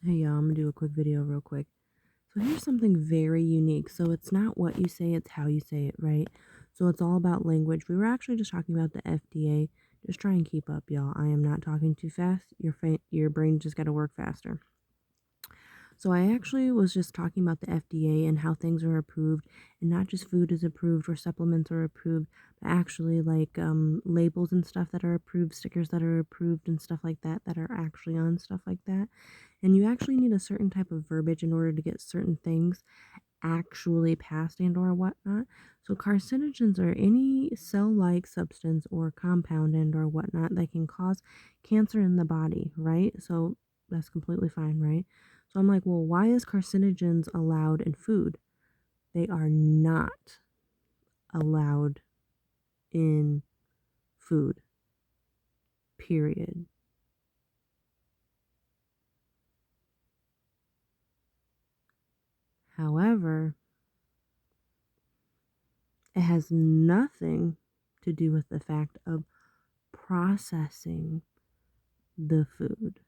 Hey y'all, I'm gonna do a quick video real quick. So here's something very unique. So it's not what you say, it's how you say it, right? So it's all about language. We were actually just talking about the FDA. Just try and keep up, y'all. I am not talking too fast. Your brain just got to work faster. So I actually was just talking about the FDA and how things are approved, and not just food is approved or supplements are approved, but actually like labels and stuff that are approved, stickers that are approved and stuff like that that are actually on stuff like that. And you actually need a certain type of verbiage in order to get certain things actually passed and or whatnot. So carcinogens are any cell-like substance or compound and or whatnot that can cause cancer in the body, right? So that's completely fine, right? So I'm like, well, why is carcinogens allowed in food? They are not allowed in food, period. However, it has nothing to do with the fact of processing the food.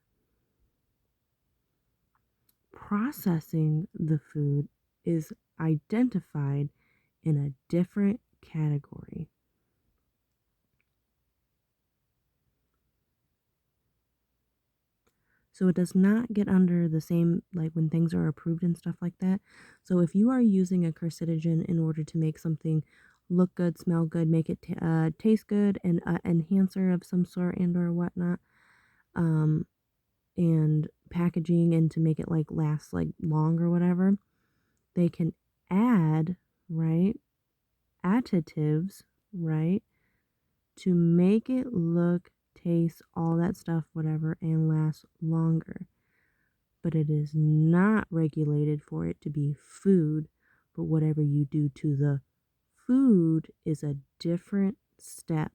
Processing the food is identified in a different category. So it does not get under the same, like when things are approved and stuff like that. So if you are using a carcinogen in order to make something look good, smell good, make it taste good, and enhancer of some sort and or whatnot, um, and packaging and to make it like last like long or whatever, they can add, right, additives, right, to make it look, taste, all that stuff, whatever, and last longer. But it is not regulated for it to be food, but whatever you do to the food is a different step.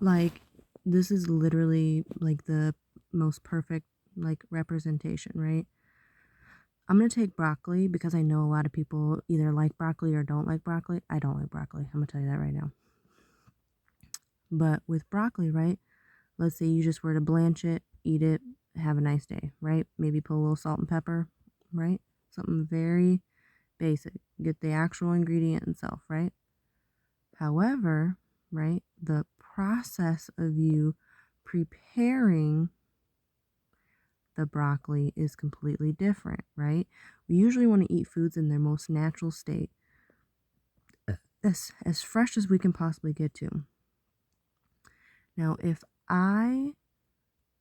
Like, this is literally like the most perfect like representation, right? I'm going to take broccoli because I know a lot of people either like broccoli or don't like broccoli. I don't like broccoli. I'm going to tell you that right now. But with broccoli, right? Let's say you just were to blanch it, eat it, have a nice day, right? Maybe put a little salt and pepper, right? Something very basic. Get the actual ingredient itself, right? However, right, the process of you preparing the broccoli is completely different, right? We usually want to eat foods in their most natural state, as fresh as we can possibly get to. Now, if I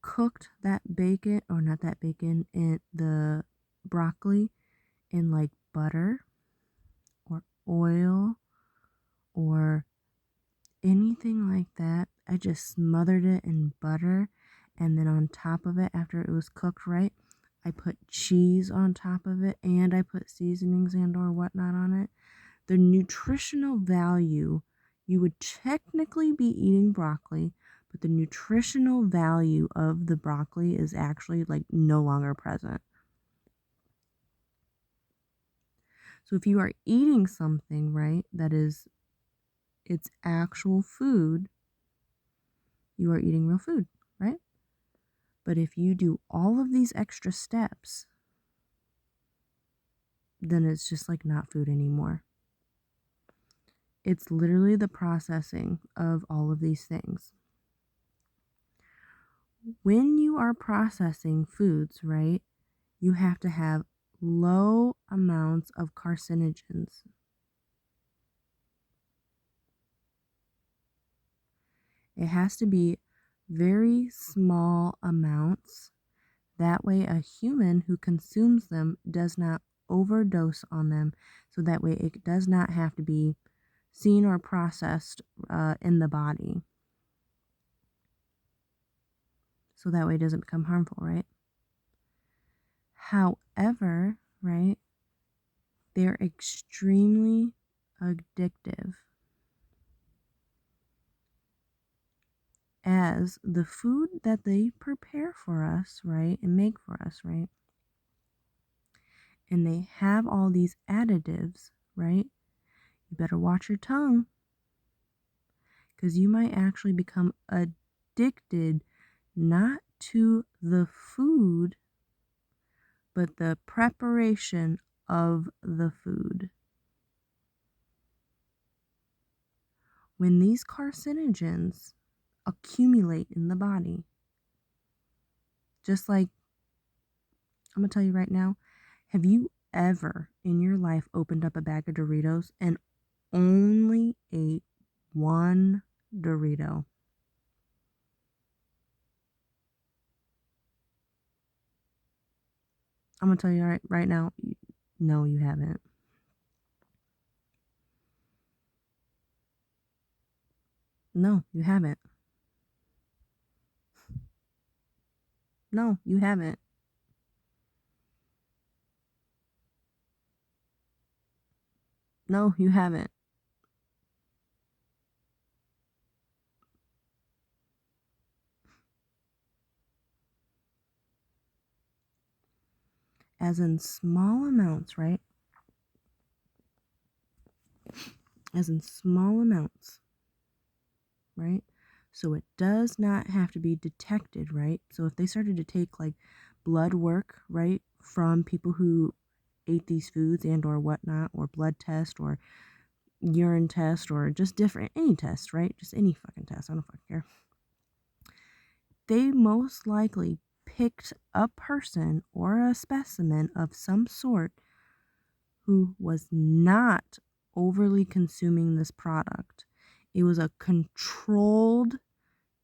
cooked that bacon, or not that bacon, in the broccoli in like butter or oil or anything like that, I just smothered it in butter, and then on top of it, after it was cooked right, I put cheese on top of it, and I put seasonings and or whatnot on it. The nutritional value, you would technically be eating broccoli, but the nutritional value of the broccoli is actually like no longer present. So if you are eating something, right, that is its actual food, you are eating real food, right? But if you do all of these extra steps, then it's just like not food anymore. It's literally the processing of all of these things. When you are processing foods, right, you have to have low amounts of carcinogens. It has to be very small amounts. That way, a human who consumes them does not overdose on them. So that way, it does not have to be seen or processed in the body. So that way, it doesn't become harmful, right? However, right, they're extremely addictive. As the food that they prepare for us, right, and make for us, right, and they have all these additives, right, you better watch your tongue, because you might actually become addicted not to the food, but the preparation of the food. When these carcinogens accumulate in the body, just like, I'm going to tell you right now, have you ever in your life opened up a bag of Doritos and only ate one Dorito? I'm going to tell you right now, no, you haven't. No, you haven't. No, you haven't. No, you haven't. As in small amounts, right? As in small amounts, right? So it does not have to be detected, right? So if they started to take like blood work, right, from people who ate these foods and or whatnot, or blood test or urine test or just different, any test, right? Just any fucking test. I don't fucking care. They most likely picked a person or a specimen of some sort who was not overly consuming this product. It was a controlled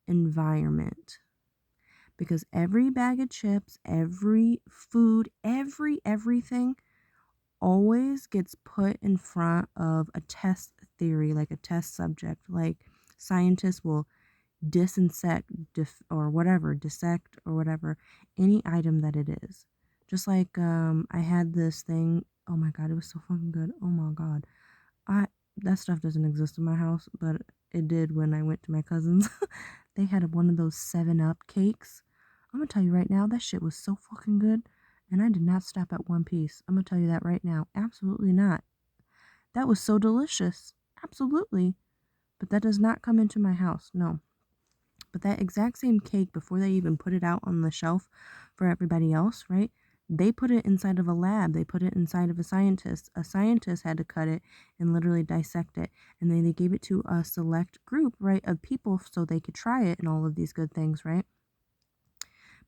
environment. Because every bag of chips, every food, everything always gets put in front of a test theory, like a test subject. Like scientists will dissect or whatever, dissect or whatever, any item that it is. Just like I had this thing. Oh my god, it was so fucking good. Oh my god, I that stuff doesn't exist in my house, but it did when I went to my cousin's. They had one of those 7-Up cakes. I'm gonna tell you right now, that shit was so fucking good, and I did not stop at one piece. I'm gonna tell you that right now, absolutely not. That was so delicious, absolutely. But that does not come into my house, no. But that exact same cake, before they even put it out on the shelf for everybody else, right? They put it inside of a lab. They put it inside of a scientist. A scientist had to cut it and literally dissect it. And then they gave it to a select group, right, of people so they could try it and all of these good things, right?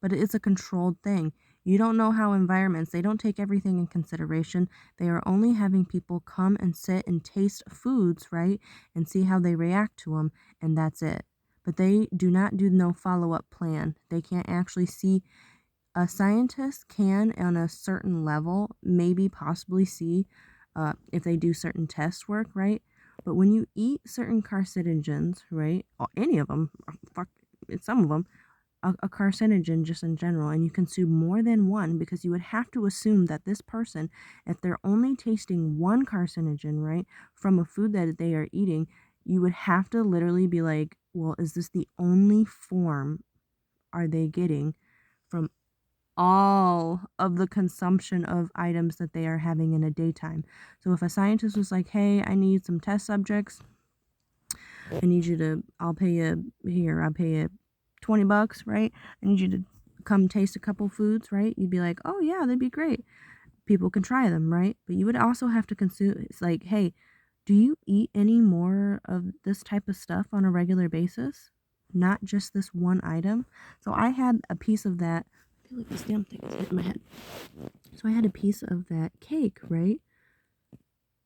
But it's a controlled thing. You don't know how environments, they don't take everything in consideration. They are only having people come and sit and taste foods, right? And see how they react to them. And that's it. But they do not do no follow-up plan. They can't actually see. A scientist can, on a certain level, maybe possibly see if they do certain test work, right? But when you eat certain carcinogens, right, or any of them, fuck, some of them, a carcinogen just in general, and you consume more than one, because you would have to assume that this person, if they're only tasting one carcinogen, right, from a food that they are eating, you would have to literally be like, well, is this the only form are they getting from all of the consumption of items that they are having in a daytime? So if a scientist was like, hey, I need some test subjects, I need you to, I'll pay you $20, right? I need you to come taste a couple foods, right? You'd be like, oh yeah, that'd be great. People can try them, right? But you would also have to consume, it's like, hey, do you eat any more of this type of stuff on a regular basis? Not just this one item. So I had a piece of that. I feel like this damn thing is hitting my head. So I had a piece of that cake, right?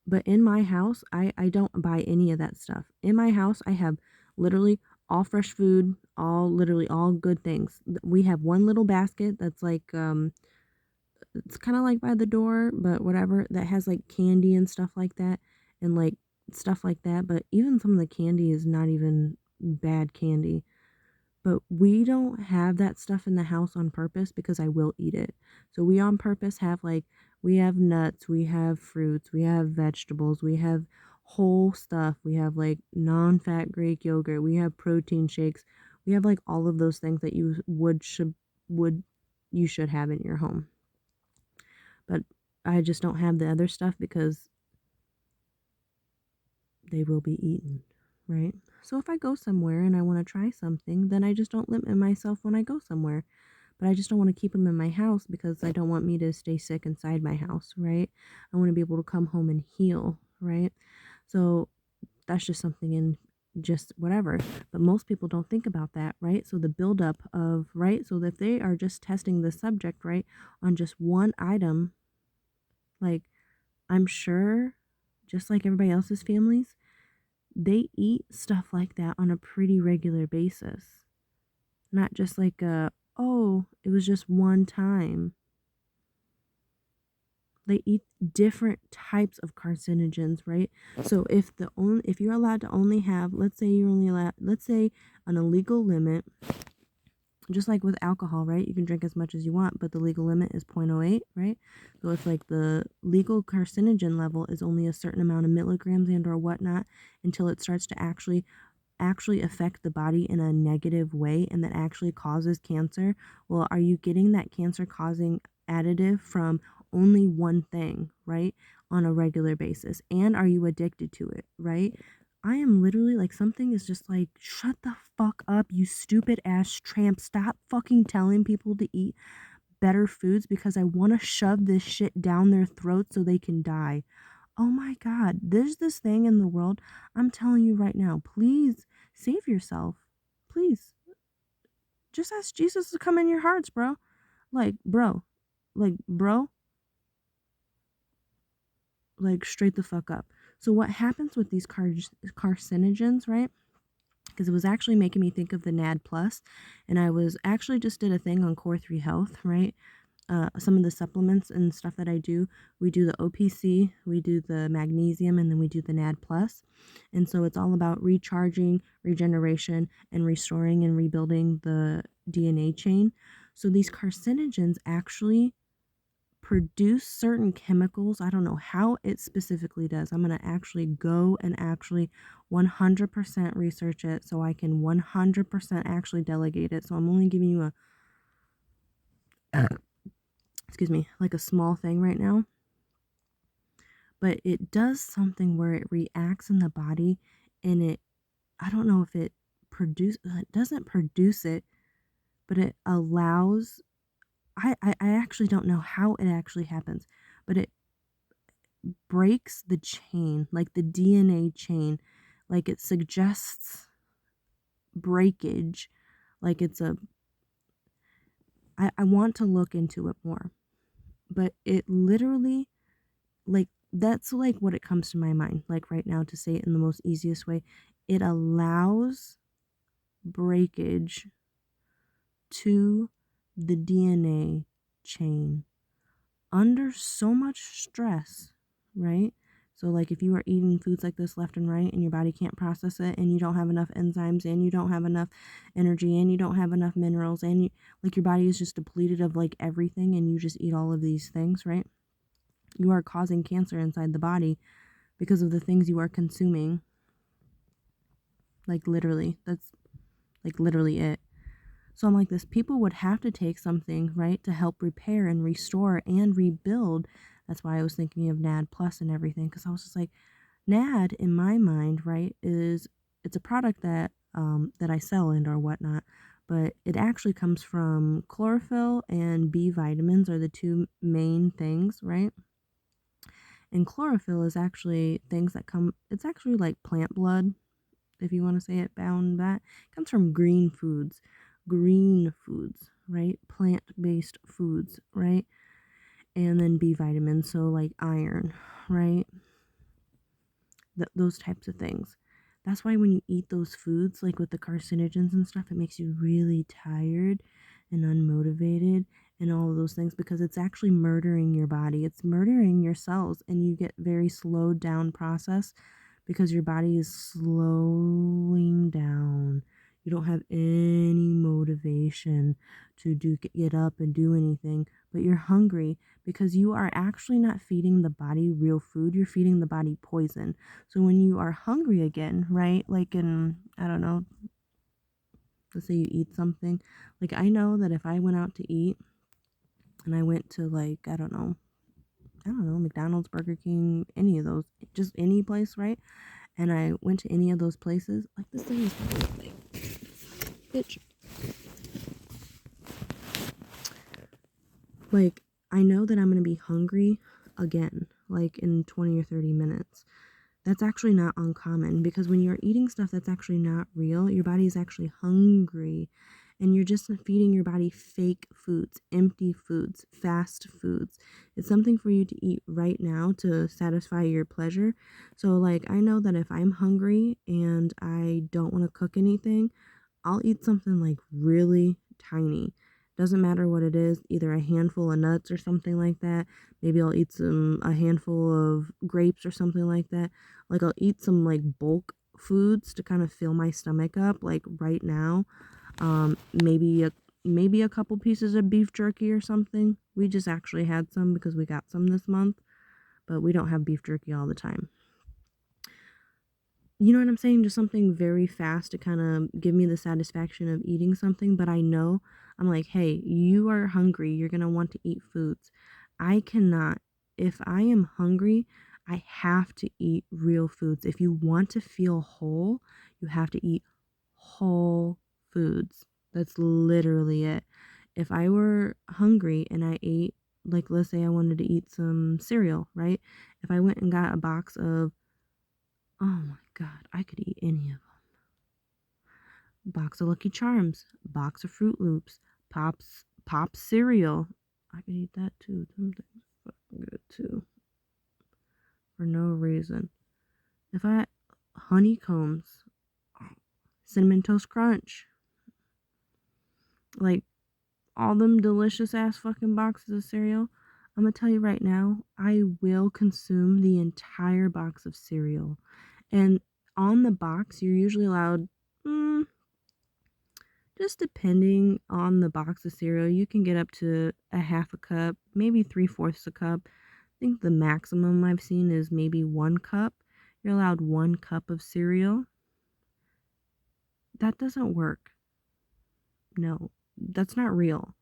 But in my house, I don't buy any of that stuff. In my house, I have literally all fresh food, literally all good things. We have one little basket that's like, it's kind of like by the door, but whatever, that has like candy and stuff like that, and like stuff like that. But even some of the candy is not even bad candy. But we don't have that stuff in the house on purpose because I will eat it. So we on purpose have like, we have nuts, we have fruits, we have vegetables, we have whole stuff, we have like non-fat Greek yogurt, we have protein shakes, we have like all of those things that you should have in your home. But I just don't have the other stuff because they will be eaten, right? So if I go somewhere and I want to try something, then I just don't limit myself when I go somewhere. But I just don't want to keep them in my house because I don't want me to stay sick inside my house, right? I want to be able to come home and heal, right? So that's just something in just whatever. But most people don't think about that, right? So the buildup of, right? So if they are just testing the subject, right, on just one item, like I'm sure, just like everybody else's families, they eat stuff like that on a pretty regular basis. Not just like oh, it was just one time. They eat different types of carcinogens, right? So if you're allowed to only have, let's say you're only allowed, let's say an illegal limit, just like with alcohol, right? You can drink as much as you want, but the legal limit is 0.08, right? So if like the legal carcinogen level is only a certain amount of milligrams and or whatnot until it starts to actually affect the body in a negative way and that actually causes cancer, well, are you getting that cancer causing additive from only one thing, right? On a regular basis? And are you addicted to it, right? I am literally like, something is just like, shut the fuck up, you stupid ass tramp. Stop fucking telling people to eat better foods because I want to shove this shit down their throats so they can die. Oh my God, there's this thing in the world. I'm telling you right now, please save yourself. Please. Just ask Jesus to come in your hearts, bro. Like, bro. Like, bro. Like, straight the fuck up. So, what happens with these carcinogens, right? Because it was actually making me think of the NAD Plus, and I was actually just did a thing on Core 3 Health, right? Some of the supplements and stuff that I do, we do the OPC, we do the magnesium, and then we do the NAD Plus. And so it's all about recharging, regeneration, and restoring and rebuilding the DNA chain. So these carcinogens actually produce certain chemicals. I don't know how it specifically does. I'm going to actually go and actually 100% research it so I can 100% actually delegate it. So I'm only giving you a excuse me, like a small thing right now, but it does something where it reacts in the body and I don't know if it doesn't produce it, but it allows, I actually don't know how it actually happens, but it breaks the chain, like the DNA chain, like it suggests breakage, like I want to look into it more, but it literally, like, that's like what it comes to my mind like right now, to say it in the most easiest way. It allows breakage to the DNA chain under so much stress, right? So like if you are eating foods like this left and right and your body can't process it and you don't have enough enzymes and you don't have enough energy and you don't have enough minerals and like your body is just depleted of like everything and you just eat all of these things, right? You are causing cancer inside the body because of the things you are consuming. Like literally, that's like literally it. So I'm like, this people would have to take something, right, to help repair and restore and rebuild. That's why I was thinking of NAD Plus and everything, because I was just like, NAD in my mind, right, it's a product that I sell and or whatnot, but it actually comes from chlorophyll and B vitamins are the two main things, right? And chlorophyll is actually things that come, it's actually like plant blood, if you want to say it bound that. It comes from green foods, right? Plant-based foods, right? And then B vitamins, so like iron, right? Those types of things. That's why when you eat those foods, like with the carcinogens and stuff, it makes you really tired and unmotivated and all of those things because it's actually murdering your body. It's murdering your cells and you get very slowed down process because your body is slowing down. You don't have any motivation to get up and do anything, but you're hungry because you are actually not feeding the body real food. You're feeding the body poison. So when you are hungry again, right? Like I don't know, let's say you eat something. Like I know that if I went out to eat and I went to like, I don't know, McDonald's, Burger King, any of those, just any place, right? and I went to any of those places, like this thing is like, bitch. Like, I know that I'm going to be hungry again, like in 20 or 30 minutes. That's actually not uncommon, because when you're eating stuff that's actually not real, your body is actually hungry, and you're just feeding your body fake foods, empty foods, fast foods. It's something for you to eat right now to satisfy your pleasure. So, like, I know that if I'm hungry and I don't want to cook anything, I'll eat something like really tiny. Doesn't matter what it is, either a handful of nuts or something like that. Maybe I'll eat a handful of grapes or something like that. Like, I'll eat some like bulk foods to kind of fill my stomach up, like right now. Maybe a couple pieces of beef jerky or something. We just actually had some because we got some this month, but we don't have beef jerky all the time. You know what I'm saying? Just something very fast to kind of give me the satisfaction of eating something, but I know I'm like, hey, you are hungry. You're going to want to eat foods. I cannot, if I am hungry, I have to eat real foods. If you want to feel whole, you have to eat whole foods. That's literally it. If I were hungry and I ate, like, let's say I wanted to eat some cereal, right? If I went and got a box of, oh my God, I could eat any of them. Box of Lucky Charms, box of Fruit Loops, Pops cereal. I could eat that too. Them things are fucking good too. For no reason. If I honeycombs, Cinnamon Toast Crunch, like all them delicious ass fucking boxes of cereal, I'm gonna tell you right now, I will consume the entire box of cereal. And on the box, you're usually allowed, just depending on the box of cereal, you can get up to a half a cup, maybe 3/4 a cup. I think the maximum I've seen is maybe 1 cup. You're allowed 1 cup of cereal. That doesn't work. No, that's not real.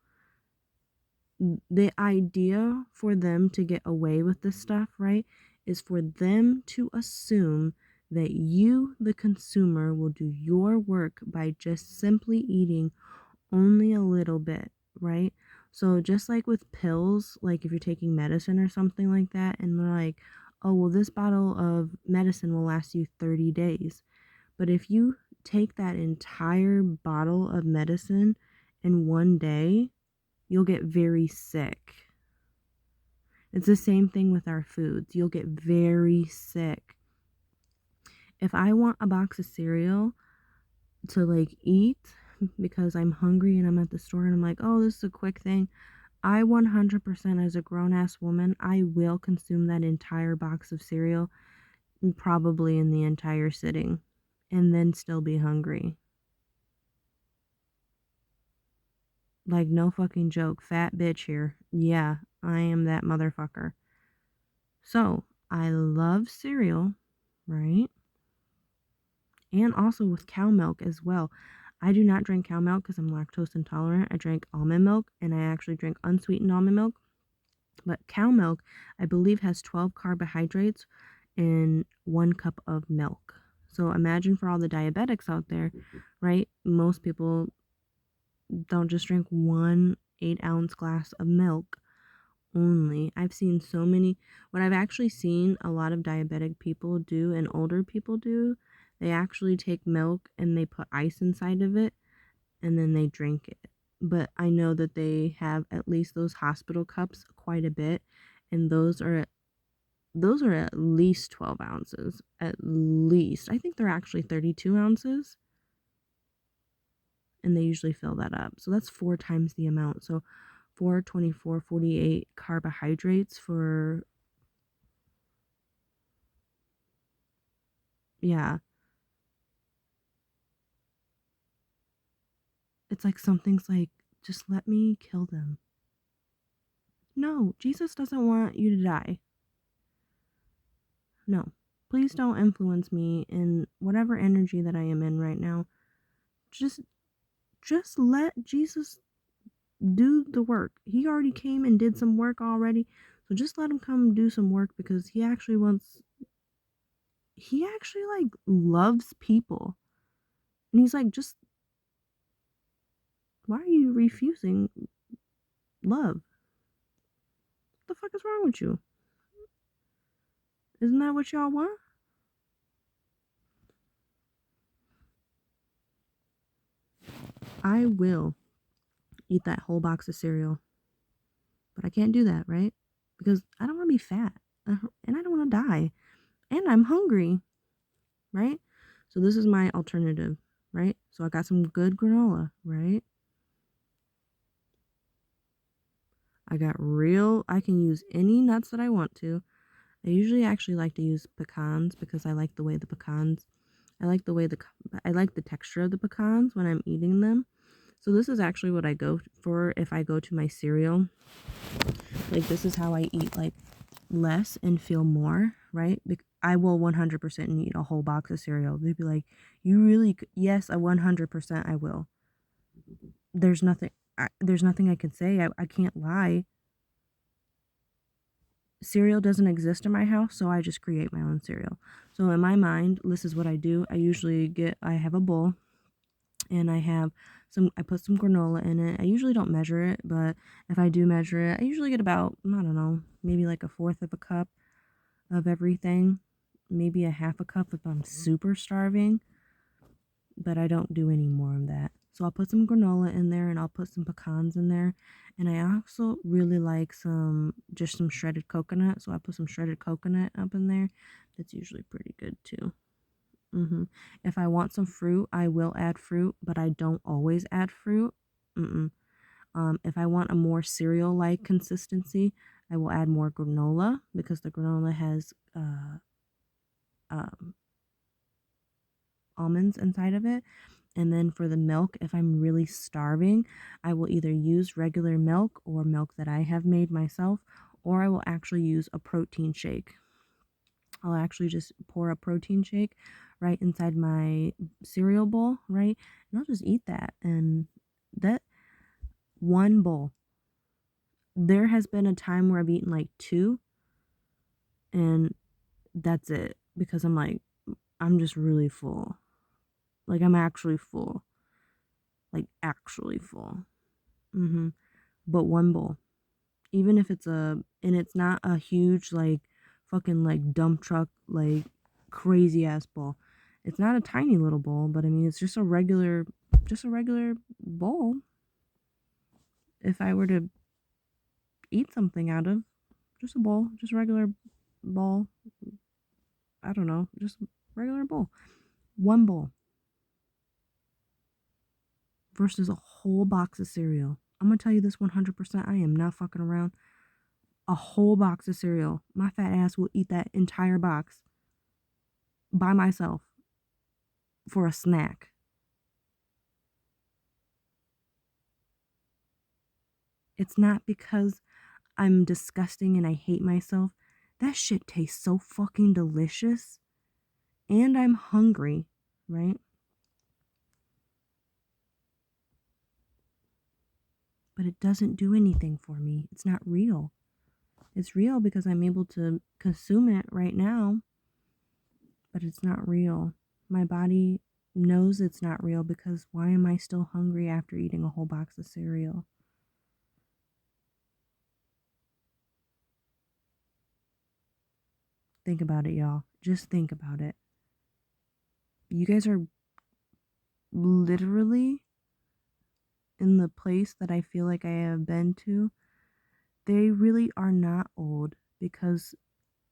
The idea for them to get away with this stuff, right, is for them to assume that you, the consumer, will do your work by just simply eating only a little bit, right? So just like with pills, like if you're taking medicine or something like that, and they're like, oh, well, this bottle of medicine will last you 30 days. But if you take that entire bottle of medicine in one day, you'll get very sick. It's the same thing with our foods. You'll get very sick. If I want a box of cereal to like eat because I'm hungry and I'm at the store and I'm like, oh, this is a quick thing, I 100% as a grown ass woman, I will consume that entire box of cereal, probably in the entire sitting, and then still be hungry. Like, no fucking joke. Fat bitch here. Yeah, I am that motherfucker. So, I love cereal, right? And also with cow milk as well. I do not drink cow milk because I'm lactose intolerant. I drink almond milk, and I actually drink unsweetened almond milk. But cow milk, I believe, has 12 carbohydrates in 1 cup of milk. So imagine for all the diabetics out there, right? Most people don't just drink one 8-ounce glass of milk only. I've seen so many, what I've actually seen a lot of diabetic people do and older people do, they actually take milk and they put ice inside of it and then they drink it. But I know that they have at least those hospital cups quite a bit, and those are at least 12 ounces. At least. I think they're actually 32 ounces. And they usually fill that up. So that's 4 times the amount. So 4, 24, 48 carbohydrates for, yeah. It's like something's like, just let me kill them. No, Jesus doesn't want you to die. No. Please don't influence me in whatever energy that I am in right now. Just let Jesus do the work. He already came and did some work already. So just let him come do some work because he actually wants he actually like loves people. And he's like, just why are you refusing love? What the fuck is wrong with you? Isn't that what y'all want? I will eat that whole box of cereal. But I can't do that, right? Because I don't want to be fat. And I don't want to die. And I'm hungry, right? So this is my alternative, right? So I got some good granola, right? I can use any nuts that I want to. I usually actually like to use pecans because I like the way the pecans, I like the way the, I like the texture of the pecans when I'm eating them. So this is actually what I go for if I go to my cereal. Like this is how I eat like less and feel more, right? I will 100% eat a whole box of cereal. They'd be like, you really, yes, a 100% I will. There's nothing, there's nothing I can say. I can't lie. Cereal doesn't exist in my house, so I just create my own cereal. So in my mind, this is what I do. I have a bowl and I put some granola in it. I usually don't measure it, but if I do measure it, I usually get about, I don't know, maybe like a fourth of a cup of everything, maybe a half a cup if I'm super starving, but I don't do any more of that. So I'll put some granola in there and I'll put some pecans in there. And I also really like just some shredded coconut. So I put some shredded coconut up in there. That's usually pretty good too. If I want some fruit, I will add fruit, but I don't always add fruit. If I want a more cereal-like consistency, I will add more granola because the granola has um, almonds inside of it. And then for the milk, if I'm really starving, I will either use regular milk or milk that I have made myself, or I will actually use a protein shake. I'll actually just pour a protein shake right inside my cereal bowl, right? And I'll just eat that. And that one bowl, there has been a time where I've eaten like two, and that's it because I'm like, I'm just really full. Like, I'm actually full. Like, actually full. But one bowl. Even if and it's not a huge, like, fucking, like, dump truck, like, crazy ass bowl. It's not a tiny little bowl, but I mean, it's just a regular bowl. If I were to eat something out of, just a bowl, just a regular bowl. I don't know, just regular bowl. One bowl versus a whole box of cereal. I'm gonna tell you this 100%. I am not fucking around. A whole box of cereal. My fat ass will eat that entire box by myself for a snack. It's not because I'm disgusting and I hate myself. That shit tastes so fucking delicious. And I'm hungry, right? But it doesn't do anything for me. It's not real. It's real because I'm able to consume it right now, but it's not real. My body knows it's not real because why am I still hungry after eating a whole box of cereal? Think about it, y'all. Just think about it. You guys are literally in the place that I feel like I have been to. They really are not old because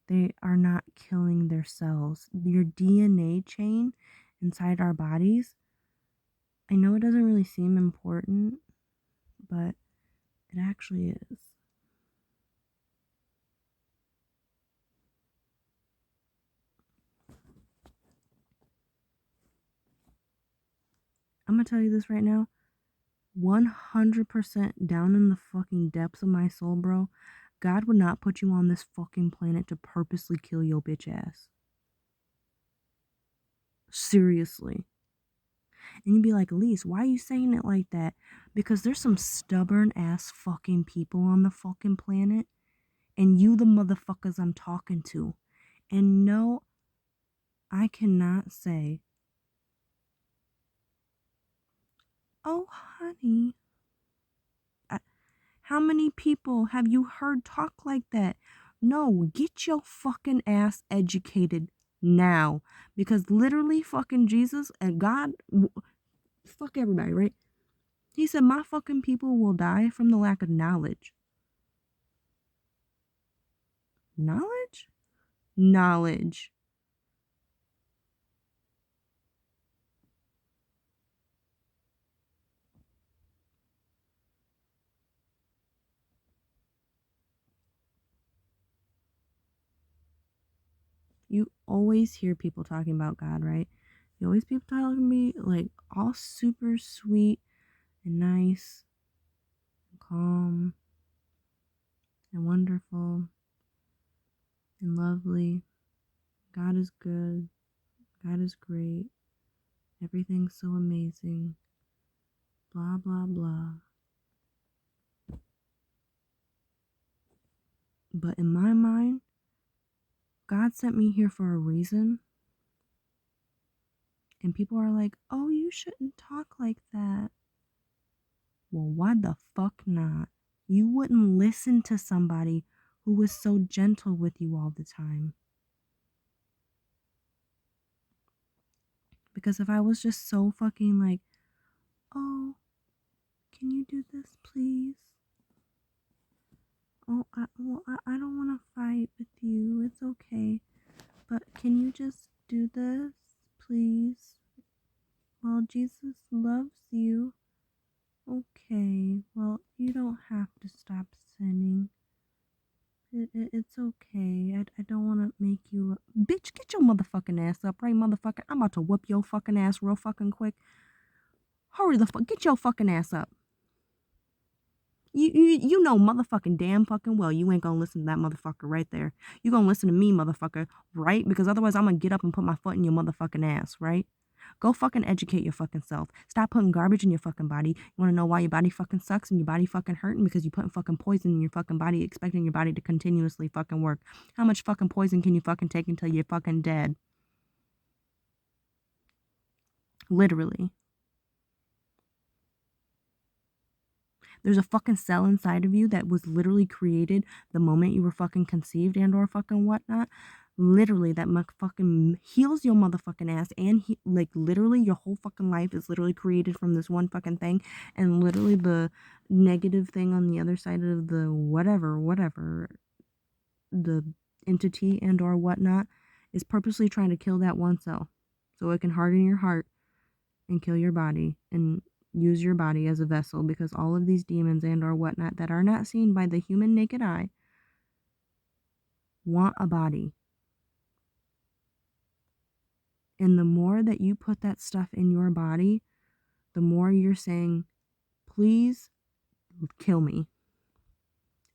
they are not killing their cells. Your DNA chain inside our bodies, I know it doesn't really seem important, but it actually is. I'm gonna tell you this right now. 100% down in the fucking depths of my soul, bro. God would not put you on this fucking planet to purposely kill your bitch ass. Seriously. And you'd be like, Elise, why are you saying it like that? Because there's some stubborn ass fucking people on the fucking planet. And you, the motherfuckers I'm talking to. And no, I cannot say, oh, honey. How many people have you heard talk like that? No, get your fucking ass educated now. Because literally, fucking Jesus and God, fuck everybody, right? He said, my fucking people will die from the lack of knowledge. Knowledge? Knowledge. You always hear people talking about God, right? You always people talking to me like all super sweet and nice and calm and wonderful and lovely. God is good. God is great. Everything's so amazing. Blah, blah, blah. But in my mind, God sent me here for a reason. And people are like, oh, you shouldn't talk like that. Well, why the fuck not? You wouldn't listen to somebody who was so gentle with you all the time. Because if I was just so fucking like, oh, can you do this, please? Oh, I don't want to fight with you. It's okay. But can you just do this, please? Well, Jesus loves you. Okay, well, you don't have to stop sinning. It's okay. I don't want to make you... Bitch, get your motherfucking ass up, right, motherfucker? I'm about to whoop your fucking ass real fucking quick. Hurry the fuck... Get your fucking ass up. You know motherfucking damn fucking well you ain't gonna listen to that motherfucker right there. You gonna listen to me, motherfucker, right? Because otherwise I'm gonna get up and put my foot in your motherfucking ass, right? Go fucking educate your fucking self. Stop putting garbage in your fucking body. You wanna know why your body fucking sucks and your body fucking hurting? Because you putting fucking poison in your fucking body, expecting your body to continuously fucking work. How much fucking poison can you fucking take until you're fucking dead? Literally. There's a fucking cell inside of you that was literally created the moment you were fucking conceived and or fucking whatnot. Literally, that fucking heals your motherfucking ass, and like literally your whole fucking life is literally created from this one fucking thing, and literally the negative thing on the other side of the whatever, the entity and or whatnot is purposely trying to kill that one cell so it can harden your heart and kill your body and use your body as a vessel, because all of these demons and or whatnot that are not seen by the human naked eye want a body. And the more that you put that stuff in your body, the more you're saying, please kill me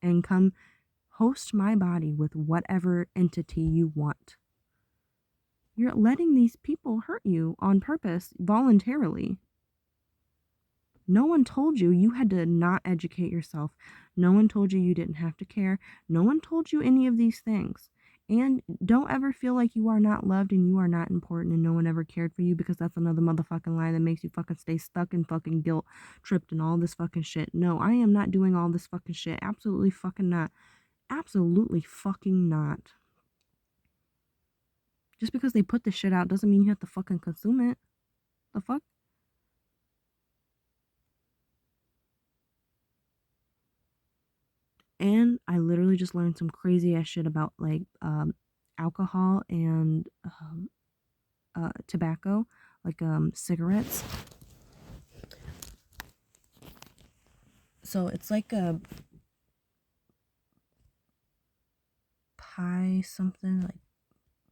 and come host my body with whatever entity you want. You're letting these people hurt you on purpose voluntarily. No one told you you had to not educate yourself. No one told you you didn't have to care. No one told you any of these things. And don't ever feel like you are not loved and you are not important and no one ever cared for you, because that's another motherfucking lie that makes you fucking stay stuck in fucking guilt tripped and all this fucking shit. No, I am not doing all this fucking shit. Absolutely fucking not. Absolutely fucking not. Just because they put this shit out doesn't mean you have to fucking consume it. The fuck? And I literally just learned some crazy ass shit about like alcohol and tobacco, like cigarettes. So it's like a pie something, like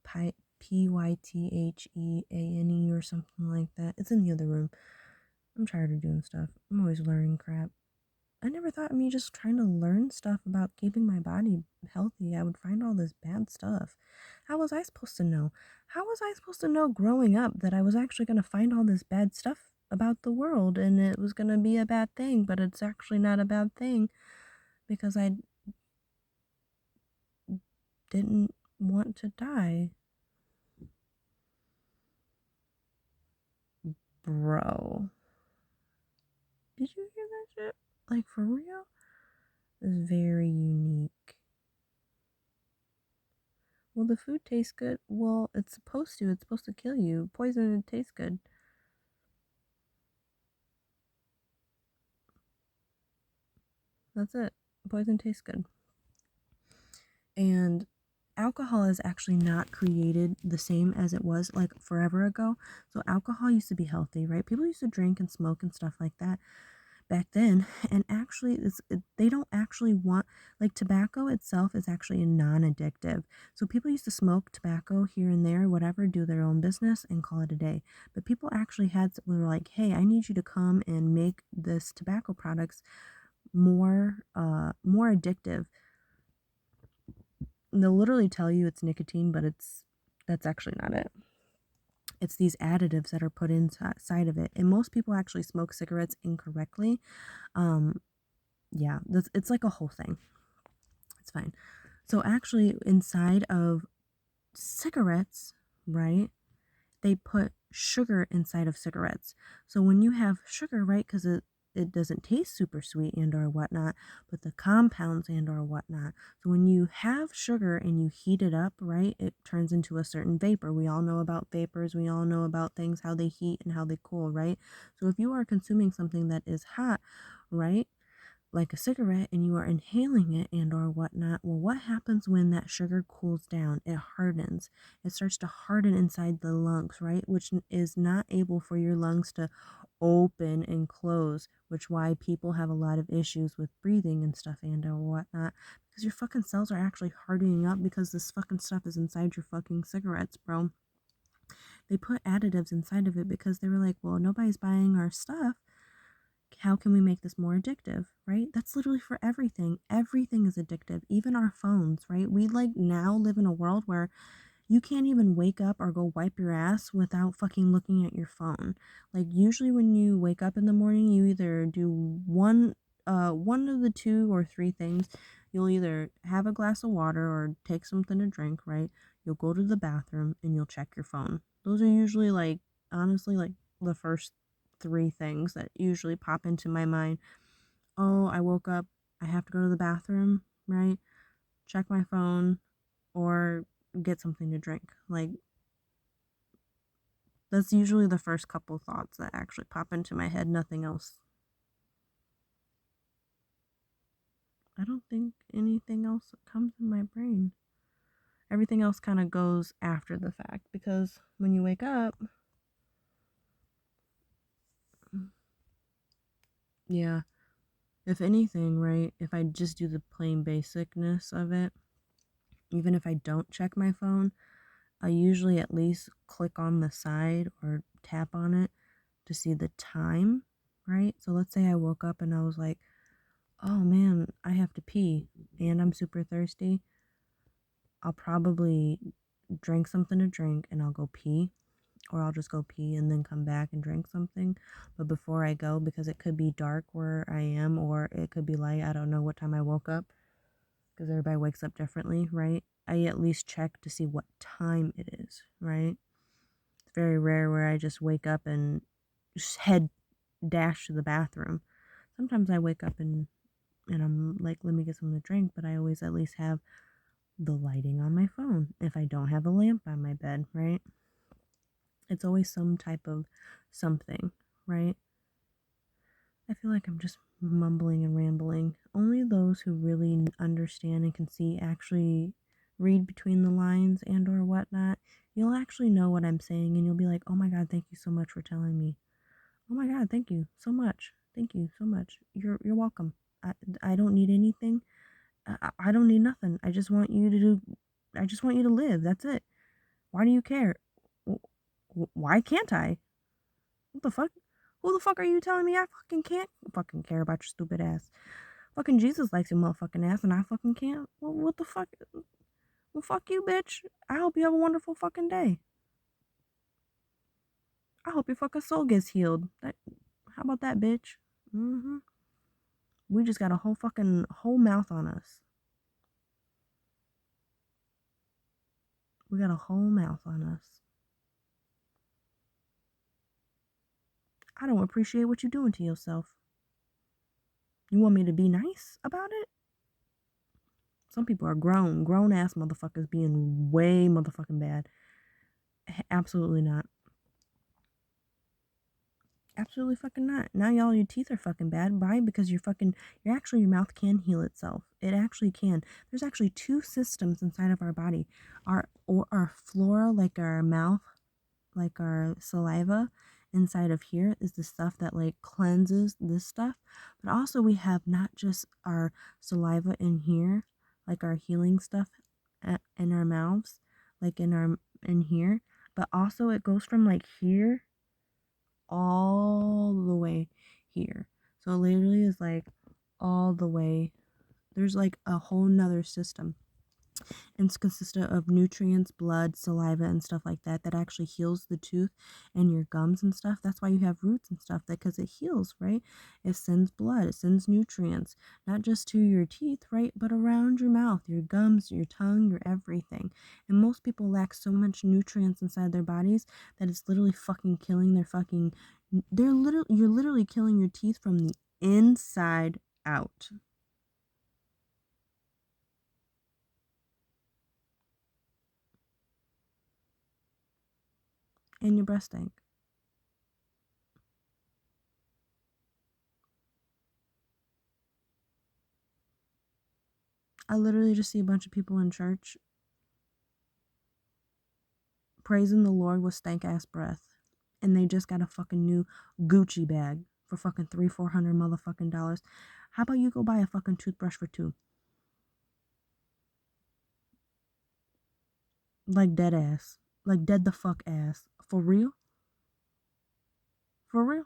pie, PYTHEANE or something like that. It's in the other room. I'm tired of doing stuff. I'm always learning crap. I never thought me just trying to learn stuff about keeping my body healthy, I would find all this bad stuff. How was I supposed to know? How was I supposed to know growing up that I was actually going to find all this bad stuff about the world and it was going to be a bad thing, but it's actually not a bad thing because I didn't want to die. Bro. Did you hear that shit? Like, for real? It's very unique. Well, the food tastes good. Well, it's supposed to. It's supposed to kill you. Poison, it tastes good. That's it. Poison tastes good. And alcohol is actually not created the same as it was like forever ago. So alcohol used to be healthy, right? People used to drink and smoke and stuff like that back then, and actually they don't actually want, like, tobacco itself is actually a non-addictive. So people used to smoke tobacco here and there, whatever, do their own business and call it a day. But people actually were like, hey, I need you to come and make this tobacco products more addictive. And they'll literally tell you it's nicotine, but that's actually not it. It's these additives that are put inside of it, and most people actually smoke cigarettes incorrectly. Yeah, it's like a whole thing. It's fine. So actually, inside of cigarettes, right, they put sugar inside of cigarettes. So when you have sugar, right, because it doesn't taste super sweet and or whatnot, but the compounds and or whatnot. So when you have sugar and you heat it up, right, it turns into a certain vapor. We all know about vapors. We all know about things, how they heat and how they cool, right? So if you are consuming something that is hot, right, like a cigarette, and you are inhaling it and or whatnot, well, what happens when that sugar cools down? It hardens. It starts to harden inside the lungs, right, which is not able for your lungs to open and close, which why people have a lot of issues with breathing and stuff and or whatnot, because your fucking cells are actually hardening up because this fucking stuff is inside your fucking cigarettes, bro. They put additives inside of it because they were like, well, nobody's buying our stuff, how can we make this more addictive, right? That's literally for everything. Everything is addictive, even our phones, right? We like now live in a world where you can't even wake up or go wipe your ass without fucking looking at your phone. Like, usually when you wake up in the morning, you either do one of the two or three things. You'll either have a glass of water or take something to drink, right? You'll go to the bathroom and you'll check your phone. Those are usually, like, honestly, like the first three things that usually pop into my mind. Oh, I woke up, I have to go to the bathroom, right? Check my phone or get something to drink. Like, that's usually the first couple thoughts that actually pop into my head, nothing else. I don't think anything else comes in my brain. Everything else kind of goes after the fact, because when you wake up, yeah, if anything, right, if I just do the plain basicness of it, even if I don't check my phone, I usually at least click on the side or tap on it to see the time, right? So let's say I woke up and I was like, oh man, I have to pee and I'm super thirsty. I'll probably drink something to drink and I'll go pee, or I'll just go pee and then come back and drink something. But before I go, because it could be dark where I am or it could be light, I don't know what time I woke up because everybody wakes up differently, right? I at least check to see what time it is, right? It's very rare where I just wake up and just head dash to the bathroom. Sometimes I wake up and I'm like, let me get something to drink, but I always at least have the lighting on my phone if I don't have a lamp on my bed, right? It's always some type of something, right? I feel like I'm just mumbling and rambling. Only those who really understand and can see actually read between the lines and or whatnot, you'll actually know what I'm saying and you'll be like, oh my god, thank you so much for telling me. Oh my god, thank you so much. Thank you so much. You're welcome. I don't need anything. I don't need nothing. I just want you to live. That's it. Why do you care? Why can't I? What the fuck? Who the fuck are you telling me I fucking can't fucking care about your stupid ass? Fucking Jesus likes your motherfucking ass and I fucking can't? Well, what the fuck? Well, fuck you, bitch. I hope you have a wonderful fucking day. I hope your fucking soul gets healed. How about that, bitch? Mm-hmm. We just got a whole mouth on us. We got a whole mouth on us. I don't appreciate what you're doing to yourself. You want me to be nice about it? Some people are grown ass motherfuckers being way motherfucking bad. Absolutely not. Absolutely fucking not. Now y'all, your teeth are fucking bad. Why? Because your mouth can heal itself. It actually can. There's actually two systems inside of our body. Our flora, like our mouth, like our saliva inside of here is the stuff that like cleanses this stuff. But also we have not just our saliva in here, like our healing stuff in our mouths, like in here, but also it goes from like here all the way here. So it literally is like all the way. There's like a whole nother system. And it's consisted of nutrients, blood, saliva, and stuff like that that actually heals the tooth and your gums and stuff. That's why you have roots and stuff, because it heals, right? It sends blood, it sends nutrients, not just to your teeth, right? But around your mouth, your gums, your tongue, your everything. And most people lack so much nutrients inside their bodies that it's literally fucking killing you're literally killing your teeth from the inside out. And your breath stink. I literally just see a bunch of people in church praising the Lord with stank ass breath. And they just got a fucking new Gucci bag for fucking $300-400 motherfucking dollars. How about you go buy a fucking toothbrush for $2? Like dead ass. Like dead the fuck ass. For real? For real?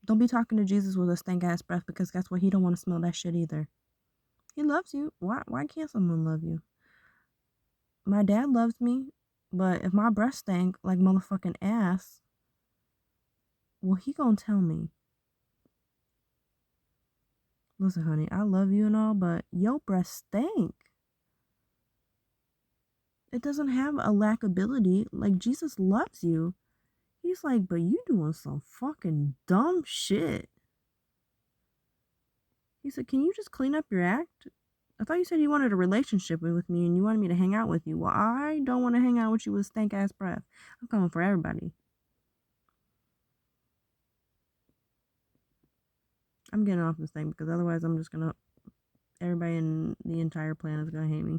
Don't be talking to Jesus with a stank ass breath, because guess what? He don't want to smell that shit either. He loves you. Why can't someone love you? My dad loves me, but if my breath stank like motherfucking ass, well, he gonna tell me. Listen, honey, I love you and all, but your breath stink. It doesn't have a lackability. Like, Jesus loves you. He's like, but you doing some fucking dumb shit. He said, can you just clean up your act? I thought you said you wanted a relationship with me and you wanted me to hang out with you. Well, I don't want to hang out with you with stank ass breath. I'm coming for everybody. I'm getting off this thing because otherwise I'm just gonna, everybody in the entire planet is gonna hate me.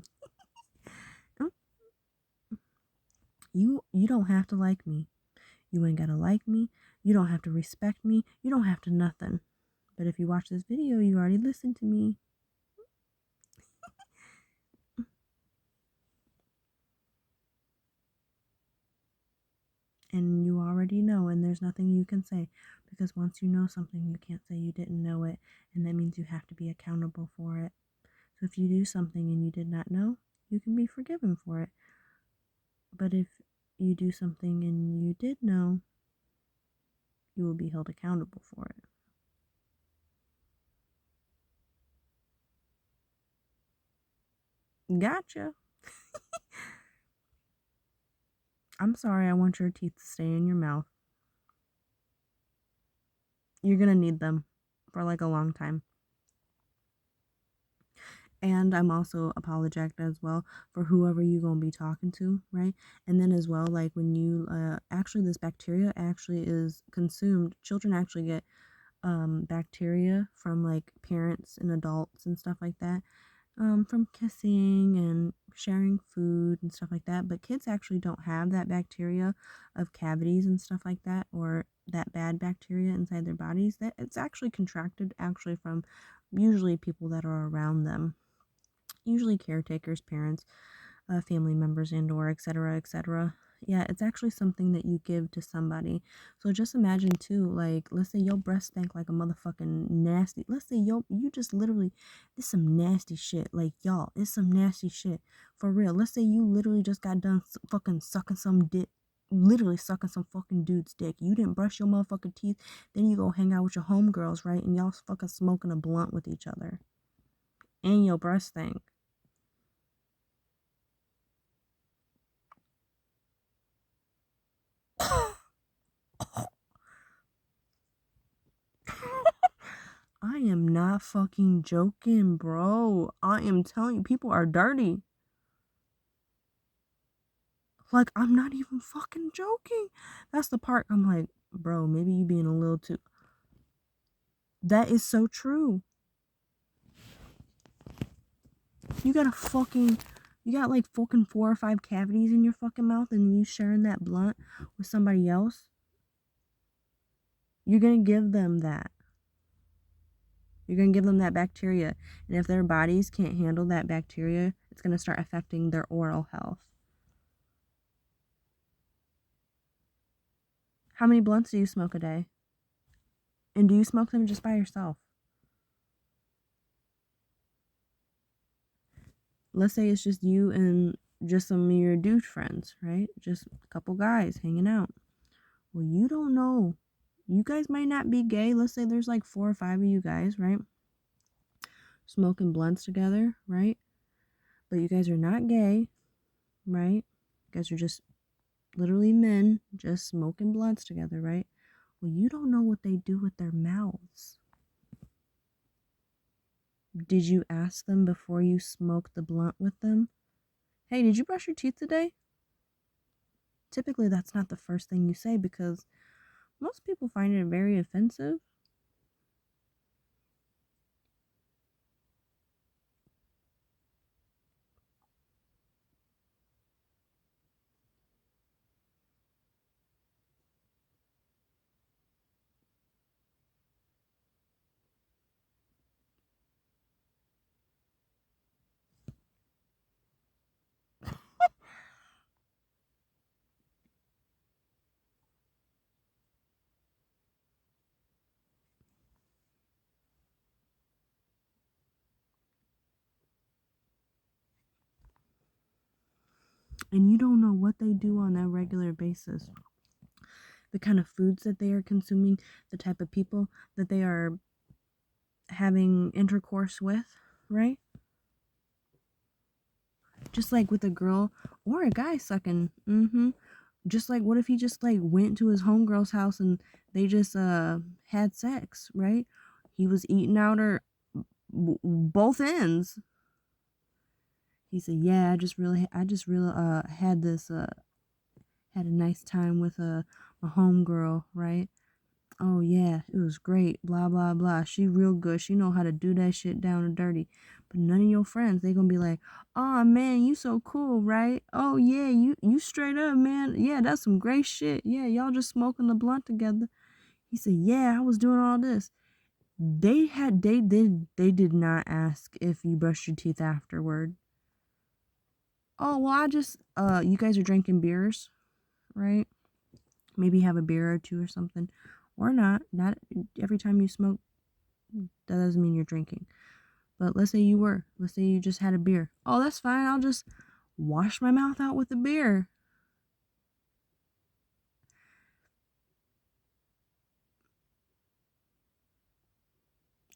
You don't have to like me. You ain't gotta like me. You don't have to respect me. You don't have to nothing. But if you watch this video, you already listened to me. And you already know, and there's nothing you can say. Because once you know something, you can't say you didn't know it. And that means you have to be accountable for it. So if you do something and you did not know, you can be forgiven for it. But if you do something and you did know, you will be held accountable for it. Gotcha. I'm sorry, I want your teeth to stay in your mouth. You're gonna need them for like a long time. And I'm also apologetic as well for whoever you gonna be talking to, right? And then as well, like when you actually, this bacteria actually is consumed. Children actually get bacteria from like parents and adults and stuff like that, from kissing and sharing food and stuff like that. But kids actually don't have that bacteria of cavities and stuff like that, or that bad bacteria inside their bodies. That it's actually contracted actually from usually people that are around them, usually caretakers, parents, family members, and or etc., etc. Yeah, it's actually something that you give to somebody. So just imagine too, like, let's say your breath stank like a motherfucking nasty. Let's say you just literally, this some nasty shit. Like, y'all, it's some nasty shit for real. Let's say you literally just got done fucking sucking some dick. Literally sucking some fucking dude's dick. You didn't brush your motherfucking teeth. Then you go hang out with your homegirls, right? And y'all fucking smoking a blunt with each other. And your breath stank. I am not fucking joking, bro. I am telling you, people are dirty. Like, I'm not even fucking joking. That's the part I'm like, bro, maybe you being a little too. That is so true. You got like fucking 4 or 5 cavities in your fucking mouth, and you sharing that blunt with somebody else. You're gonna give them that. You're gonna give them that bacteria. And if their bodies can't handle that bacteria, it's gonna start affecting their oral health. How many blunts do you smoke a day? And do you smoke them just by yourself? Let's say it's just you and just some of your dude friends, right? Just a couple guys hanging out. Well, you don't know. You guys might not be gay. Let's say there's like 4 or 5 of you guys, right? Smoking blunts together, right? But you guys are not gay, right? You guys are just literally men just smoking blunts together, right? Well, you don't know what they do with their mouths. Did you ask them before you smoked the blunt with them? Hey, did you brush your teeth today? Typically, that's not the first thing you say because most people find it very offensive. And you don't know what they do on a regular basis. The kind of foods that they are consuming, the type of people that they are having intercourse with, right? Just like with a girl or a guy sucking. Just like, what if he just like went to his homegirl's house and they just had sex, right? He was eating out her both ends. He said, "Yeah, I just really had this had a nice time with my homegirl, right? Oh yeah, it was great, blah blah blah. She real good. She know how to do that shit down and dirty. But none of your friends, they gonna be like, oh man, you so cool, right? Oh yeah, you straight up, man. Yeah, that's some great shit. Yeah, y'all just smoking the blunt together." He said, "Yeah, I was doing all this." They did not ask if you brushed your teeth afterward. Oh well, I just you guys are drinking beers, right? Maybe have a beer or two or something, or not. Not every time you smoke, that doesn't mean you're drinking. But let's say you were. Let's say you just had a beer. Oh, that's fine. I'll just wash my mouth out with the beer.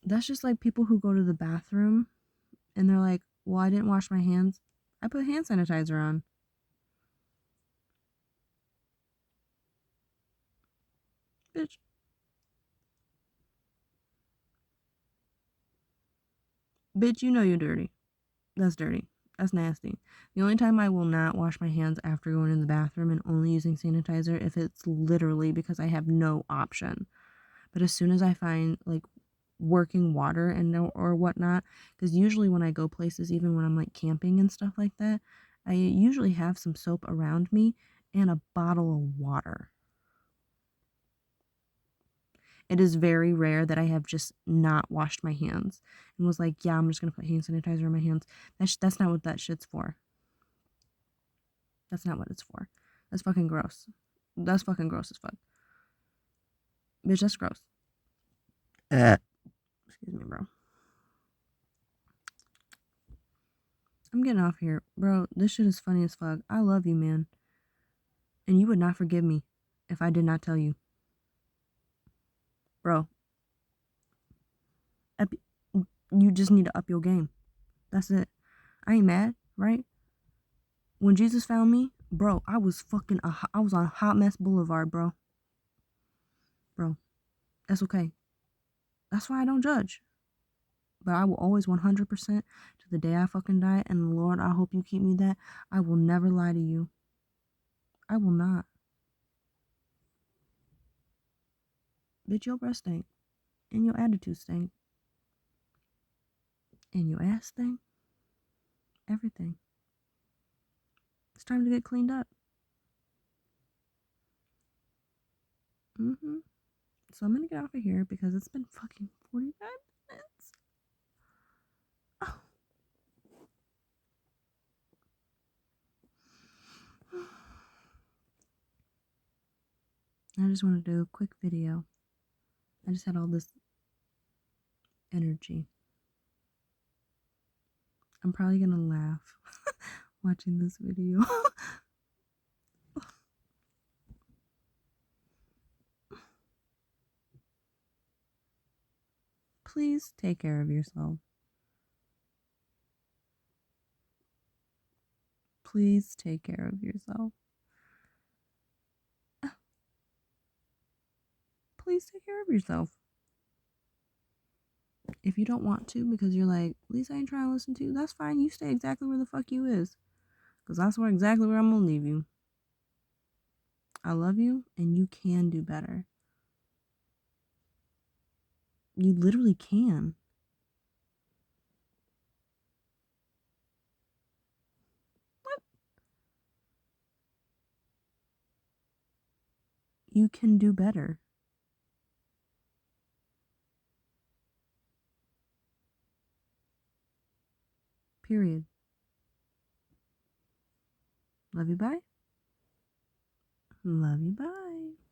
That's just like people who go to the bathroom and they're like, well, I didn't wash my hands. I put hand sanitizer on. Bitch. Bitch, you know you're dirty. That's dirty. That's nasty. The only time I will not wash my hands after going in the bathroom and only using sanitizer if it's literally because I have no option. But as soon as I find like working water and or whatnot, because usually when I go places, even when I'm like camping and stuff like that, I usually have some soap around me and a bottle of water. It is very rare that I have just not washed my hands and was like, yeah, I'm just gonna put hand sanitizer on my hands. That's not what that shit's for. That's not what it's for. That's fucking gross. That's fucking gross as fuck. Bitch, that's gross. Excuse me, bro. I'm getting off here. Bro, this shit is funny as fuck. I love you, man. And you would not forgive me if I did not tell you. Bro, you just need to up your game. That's it. I ain't mad, right? When Jesus found me, bro, I was I was on Hot Mess Boulevard, bro. Bro, that's okay. That's why I don't judge. But I will always 100% to the day I fucking die. And Lord, I hope you keep me that. I will never lie to you. I will not. Bitch, your breath stink. And your attitude stink. And your ass stink. Everything. It's time to get cleaned up. So I'm gonna get off of here because it's been fucking 45 minutes. Oh. I just want to do a quick video. I just had all this energy. I'm probably gonna laugh watching this video. Please take care of yourself. Please take care of yourself. Please take care of yourself. If you don't want to because you're like, Lisa ain't trying to listen to you, that's fine. You stay exactly where the fuck you is. Because I swear exactly where I'm gonna leave you. I love you and you can do better. You literally can. What? You can do better. Period. Love you, bye. Love you, bye.